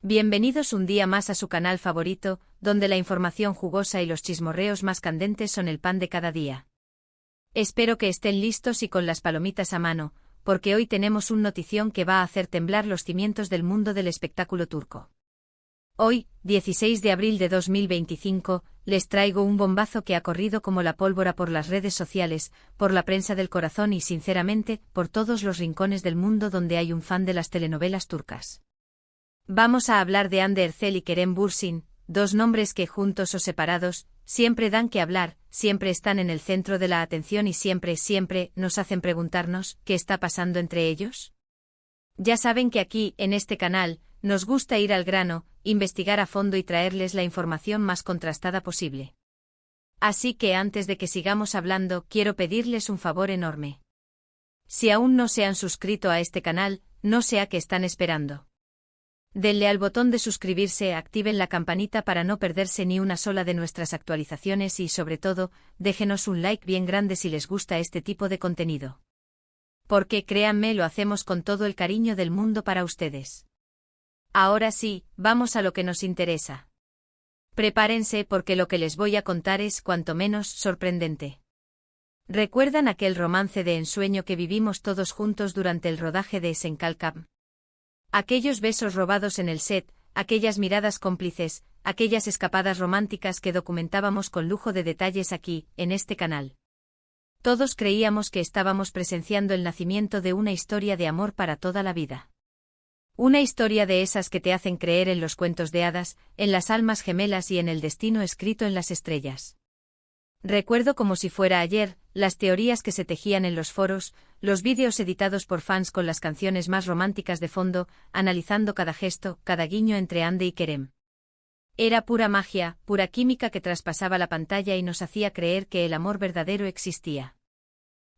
Bienvenidos un día más a su canal favorito, donde la información jugosa y los chismorreos más candentes son el pan de cada día. Espero que estén listos y con las palomitas a mano, porque hoy tenemos un notición que va a hacer temblar los cimientos del mundo del espectáculo turco. Hoy, 16 de abril de 2025, les traigo un bombazo que ha corrido como la pólvora por las redes sociales, por la prensa del corazón y sinceramente, por todos los rincones del mundo donde hay un fan de las telenovelas turcas. Vamos a hablar de Hande Erçel y Kerem Bürsin, dos nombres que juntos o separados, siempre dan que hablar, siempre están en el centro de la atención y siempre nos hacen preguntarnos, ¿qué está pasando entre ellos? Ya saben que aquí, en este canal, nos gusta ir al grano, investigar a fondo y traerles la información más contrastada posible. Así que antes de que sigamos hablando, quiero pedirles un favor enorme. Si aún no se han suscrito a este canal, no sé a qué están esperando. Denle al botón de suscribirse, activen la campanita para no perderse ni una sola de nuestras actualizaciones y sobre todo, déjenos un like bien grande si les gusta este tipo de contenido. Porque créanme, lo hacemos con todo el cariño del mundo para ustedes. Ahora sí, vamos a lo que nos interesa. Prepárense porque lo que les voy a contar es cuanto menos sorprendente. ¿Recuerdan aquel romance de ensueño que vivimos todos juntos durante el rodaje de Esenkalkam? Aquellos besos robados en el set, aquellas miradas cómplices, aquellas escapadas románticas que documentábamos con lujo de detalles aquí, en este canal. Todos creíamos que estábamos presenciando el nacimiento de una historia de amor para toda la vida. Una historia de esas que te hacen creer en los cuentos de hadas, en las almas gemelas y en el destino escrito en las estrellas. Recuerdo como si fuera ayer, las teorías que se tejían en los foros, los vídeos editados por fans con las canciones más románticas de fondo, analizando cada gesto, cada guiño entre Hande y Kerem. Era pura magia, pura química que traspasaba la pantalla y nos hacía creer que el amor verdadero existía.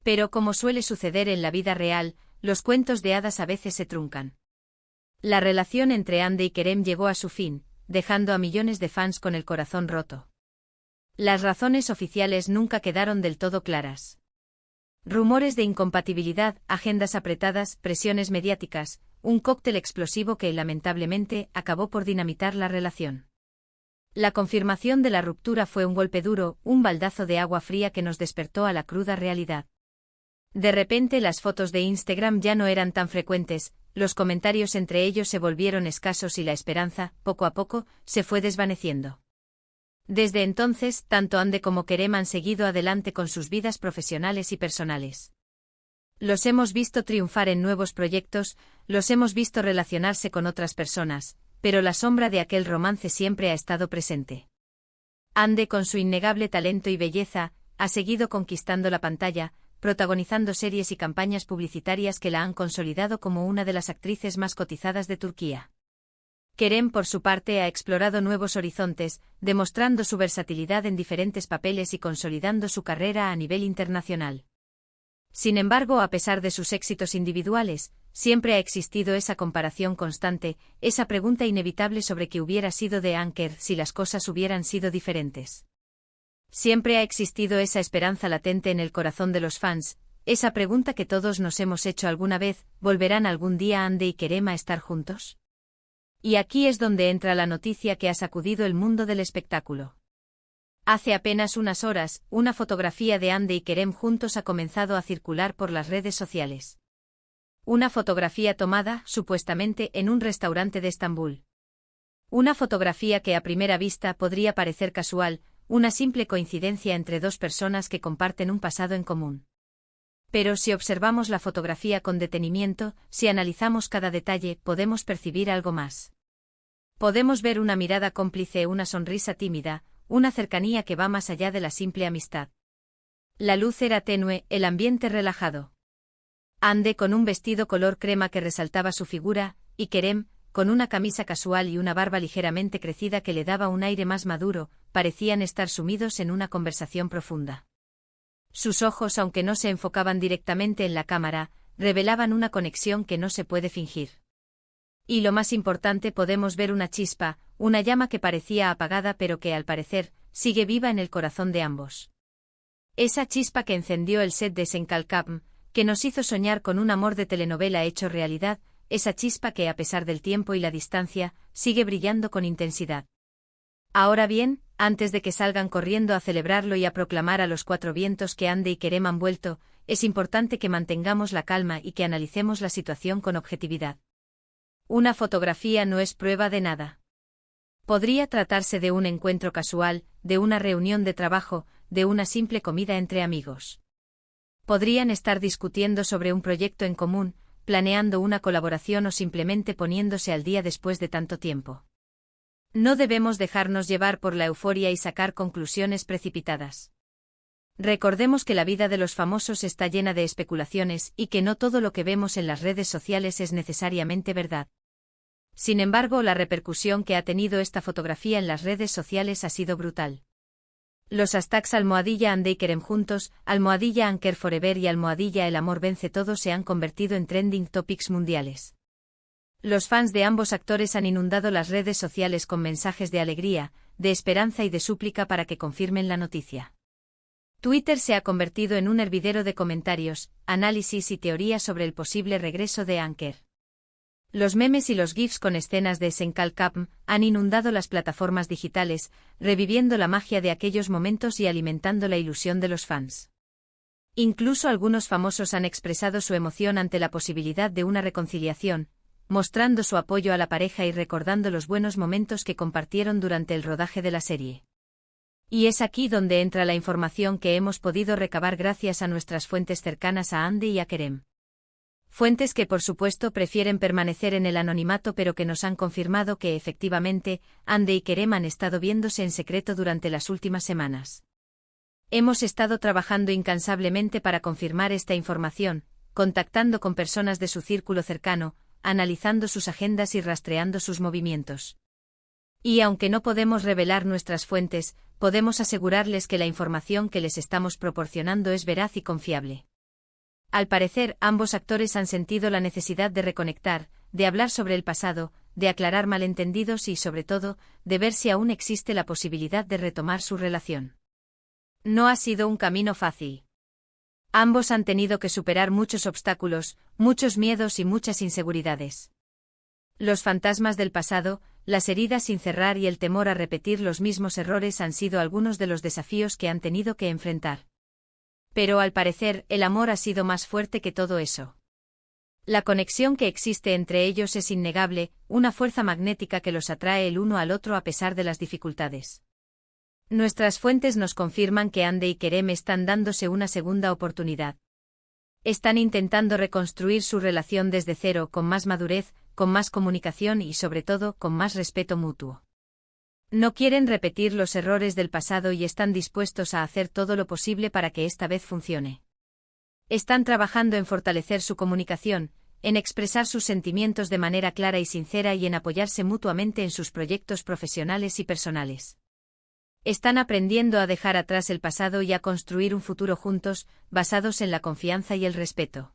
Pero como suele suceder en la vida real, los cuentos de hadas a veces se truncan. La relación entre Hande y Kerem llegó a su fin, dejando a millones de fans con el corazón roto. Las razones oficiales nunca quedaron del todo claras. Rumores de incompatibilidad, agendas apretadas, presiones mediáticas, un cóctel explosivo que, lamentablemente, acabó por dinamitar la relación. La confirmación de la ruptura fue un golpe duro, un baldazo de agua fría que nos despertó a la cruda realidad. De repente las fotos de Instagram ya no eran tan frecuentes, los comentarios entre ellos se volvieron escasos y la esperanza, poco a poco, se fue desvaneciendo. Desde entonces, tanto Hande como Kerem han seguido adelante con sus vidas profesionales y personales. Los hemos visto triunfar en nuevos proyectos, los hemos visto relacionarse con otras personas, pero la sombra de aquel romance siempre ha estado presente. Hande, con su innegable talento y belleza, ha seguido conquistando la pantalla, protagonizando series y campañas publicitarias que la han consolidado como una de las actrices más cotizadas de Turquía. Kerem, por su parte, ha explorado nuevos horizontes, demostrando su versatilidad en diferentes papeles y consolidando su carrera a nivel internacional. Sin embargo, a pesar de sus éxitos individuales, siempre ha existido esa comparación constante, esa pregunta inevitable sobre qué hubiera sido de Anker si las cosas hubieran sido diferentes. Siempre ha existido esa esperanza latente en el corazón de los fans, esa pregunta que todos nos hemos hecho alguna vez: ¿volverán algún día Hande y Kerem a estar juntos? Y aquí es donde entra la noticia que ha sacudido el mundo del espectáculo. Hace apenas unas horas, una fotografía de Hande y Kerem juntos ha comenzado a circular por las redes sociales. Una fotografía tomada, supuestamente, en un restaurante de Estambul. Una fotografía que a primera vista podría parecer casual, una simple coincidencia entre dos personas que comparten un pasado en común. Pero si observamos la fotografía con detenimiento, si analizamos cada detalle, podemos percibir algo más. Podemos ver una mirada cómplice, una sonrisa tímida, una cercanía que va más allá de la simple amistad. La luz era tenue, el ambiente relajado. Hande con un vestido color crema que resaltaba su figura, y Kerem, con una camisa casual y una barba ligeramente crecida que le daba un aire más maduro, parecían estar sumidos en una conversación profunda. Sus ojos, aunque no se enfocaban directamente en la cámara, revelaban una conexión que no se puede fingir. Y lo más importante, podemos ver una chispa, una llama que parecía apagada pero que, al parecer, sigue viva en el corazón de ambos. Esa chispa que encendió el set de Esenkalkam, que nos hizo soñar con un amor de telenovela hecho realidad, esa chispa que a pesar del tiempo y la distancia, sigue brillando con intensidad. Ahora bien, antes de que salgan corriendo a celebrarlo y a proclamar a los cuatro vientos que Andy y Kerem han vuelto, es importante que mantengamos la calma y que analicemos la situación con objetividad. Una fotografía no es prueba de nada. Podría tratarse de un encuentro casual, de una reunión de trabajo, de una simple comida entre amigos. Podrían estar discutiendo sobre un proyecto en común, planeando una colaboración o simplemente poniéndose al día después de tanto tiempo. No debemos dejarnos llevar por la euforia y sacar conclusiones precipitadas. Recordemos que la vida de los famosos está llena de especulaciones y que no todo lo que vemos en las redes sociales es necesariamente verdad. Sin embargo, la repercusión que ha tenido esta fotografía en las redes sociales ha sido brutal. Los hashtags #Andy y Kerem juntos, #Anker Forever y #El amor vence todo se han convertido en trending topics mundiales. Los fans de ambos actores han inundado las redes sociales con mensajes de alegría, de esperanza y de súplica para que confirmen la noticia. Twitter se ha convertido en un hervidero de comentarios, análisis y teorías sobre el posible regreso de Anker. Los memes y los GIFs con escenas de Senkalkapm han inundado las plataformas digitales, reviviendo la magia de aquellos momentos y alimentando la ilusión de los fans. Incluso algunos famosos han expresado su emoción ante la posibilidad de una reconciliación, mostrando su apoyo a la pareja y recordando los buenos momentos que compartieron durante el rodaje de la serie. Y es aquí donde entra la información que hemos podido recabar gracias a nuestras fuentes cercanas a Andy y a Kerem. Fuentes que por supuesto prefieren permanecer en el anonimato pero que nos han confirmado que efectivamente, Andy y Kerem han estado viéndose en secreto durante las últimas semanas. Hemos estado trabajando incansablemente para confirmar esta información, contactando con personas de su círculo cercano, analizando sus agendas y rastreando sus movimientos. Y aunque no podemos revelar nuestras fuentes, podemos asegurarles que la información que les estamos proporcionando es veraz y confiable. Al parecer, ambos actores han sentido la necesidad de reconectar, de hablar sobre el pasado, de aclarar malentendidos y, sobre todo, de ver si aún existe la posibilidad de retomar su relación. No ha sido un camino fácil. Ambos han tenido que superar muchos obstáculos, muchos miedos y muchas inseguridades. Los fantasmas del pasado, las heridas sin cerrar y el temor a repetir los mismos errores han sido algunos de los desafíos que han tenido que enfrentar. Pero al parecer, el amor ha sido más fuerte que todo eso. La conexión que existe entre ellos es innegable, una fuerza magnética que los atrae el uno al otro a pesar de las dificultades. Nuestras fuentes nos confirman que Andy y Kerem están dándose una segunda oportunidad. Están intentando reconstruir su relación desde cero con más madurez, con más comunicación y sobre todo con más respeto mutuo. No quieren repetir los errores del pasado y están dispuestos a hacer todo lo posible para que esta vez funcione. Están trabajando en fortalecer su comunicación, en expresar sus sentimientos de manera clara y sincera y en apoyarse mutuamente en sus proyectos profesionales y personales. Están aprendiendo a dejar atrás el pasado y a construir un futuro juntos, basados en la confianza y el respeto.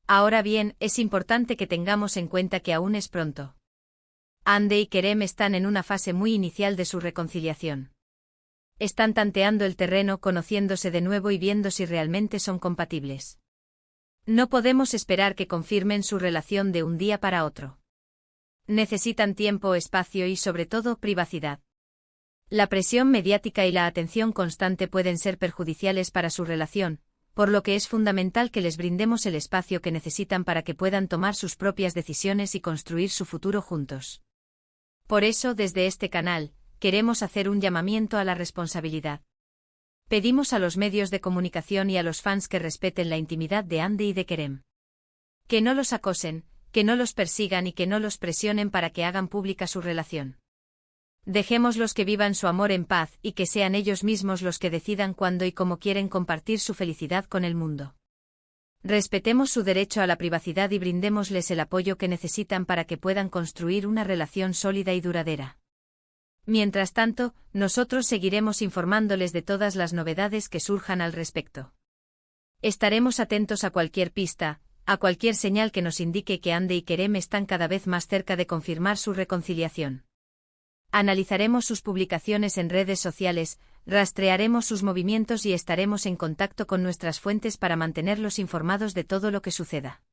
Ahora bien, es importante que tengamos en cuenta que aún es pronto. Andy y Kerem están en una fase muy inicial de su reconciliación. Están tanteando el terreno, conociéndose de nuevo y viendo si realmente son compatibles. No podemos esperar que confirmen su relación de un día para otro. Necesitan tiempo, espacio y sobre todo privacidad. La presión mediática y la atención constante pueden ser perjudiciales para su relación, por lo que es fundamental que les brindemos el espacio que necesitan para que puedan tomar sus propias decisiones y construir su futuro juntos. Por eso, desde este canal, queremos hacer un llamamiento a la responsabilidad. Pedimos a los medios de comunicación y a los fans que respeten la intimidad de Andy y de Kerem. Que no los acosen, que no los persigan y que no los presionen para que hagan pública su relación. Dejémoslos que vivan su amor en paz y que sean ellos mismos los que decidan cuándo y cómo quieren compartir su felicidad con el mundo. Respetemos su derecho a la privacidad y brindémosles el apoyo que necesitan para que puedan construir una relación sólida y duradera. Mientras tanto, nosotros seguiremos informándoles de todas las novedades que surjan al respecto. Estaremos atentos a cualquier pista, a cualquier señal que nos indique que Andy y Kerem están cada vez más cerca de confirmar su reconciliación. Analizaremos sus publicaciones en redes sociales, rastrearemos sus movimientos y estaremos en contacto con nuestras fuentes para mantenerlos informados de todo lo que suceda.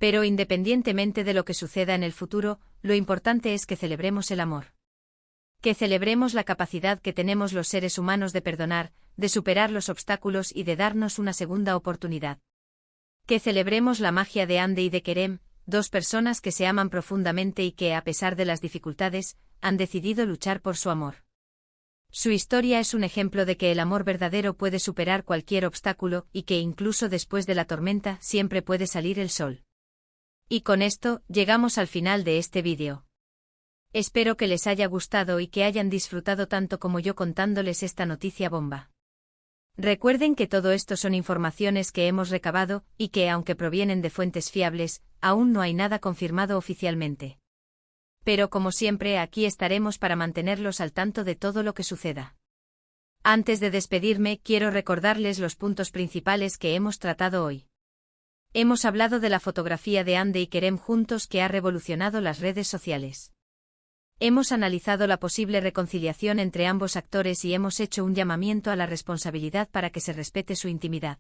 Pero independientemente de lo que suceda en el futuro, lo importante es que celebremos el amor. Que celebremos la capacidad que tenemos los seres humanos de perdonar, de superar los obstáculos y de darnos una segunda oportunidad. Que celebremos la magia de Ande y de Kerem, dos personas que se aman profundamente y que, a pesar de las dificultades, han decidido luchar por su amor. Su historia es un ejemplo de que el amor verdadero puede superar cualquier obstáculo y que incluso después de la tormenta siempre puede salir el sol. Y con esto, llegamos al final de este vídeo. Espero que les haya gustado y que hayan disfrutado tanto como yo contándoles esta noticia bomba. Recuerden que todo esto son informaciones que hemos recabado y que, aunque provienen de fuentes fiables, aún no hay nada confirmado oficialmente. Pero como siempre, aquí estaremos para mantenerlos al tanto de todo lo que suceda. Antes de despedirme, quiero recordarles los puntos principales que hemos tratado hoy. Hemos hablado de la fotografía de Ande y Kerem juntos que ha revolucionado las redes sociales. Hemos analizado la posible reconciliación entre ambos actores y hemos hecho un llamamiento a la responsabilidad para que se respete su intimidad.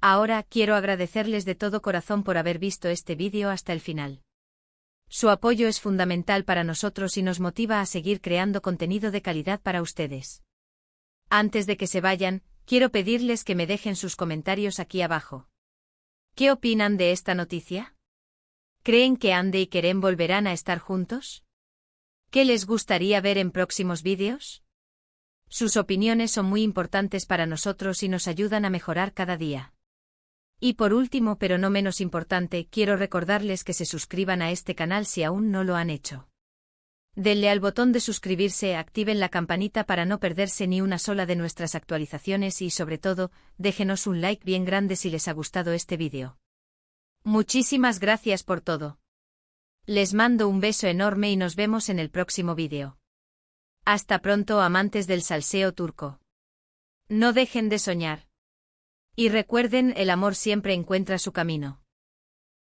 Ahora quiero agradecerles de todo corazón por haber visto este vídeo hasta el final. Su apoyo es fundamental para nosotros y nos motiva a seguir creando contenido de calidad para ustedes. Antes de que se vayan, quiero pedirles que me dejen sus comentarios aquí abajo. ¿Qué opinan de esta noticia? ¿Creen que Ande y Kerem volverán a estar juntos? ¿Qué les gustaría ver en próximos vídeos? Sus opiniones son muy importantes para nosotros y nos ayudan a mejorar cada día. Y por último, pero no menos importante, quiero recordarles que se suscriban a este canal si aún no lo han hecho. Denle al botón de suscribirse, activen la campanita para no perderse ni una sola de nuestras actualizaciones y sobre todo, déjenos un like bien grande si les ha gustado este vídeo. Muchísimas gracias por todo. Les mando un beso enorme y nos vemos en el próximo vídeo. Hasta pronto, amantes del salseo turco. No dejen de soñar. Y recuerden, el amor siempre encuentra su camino.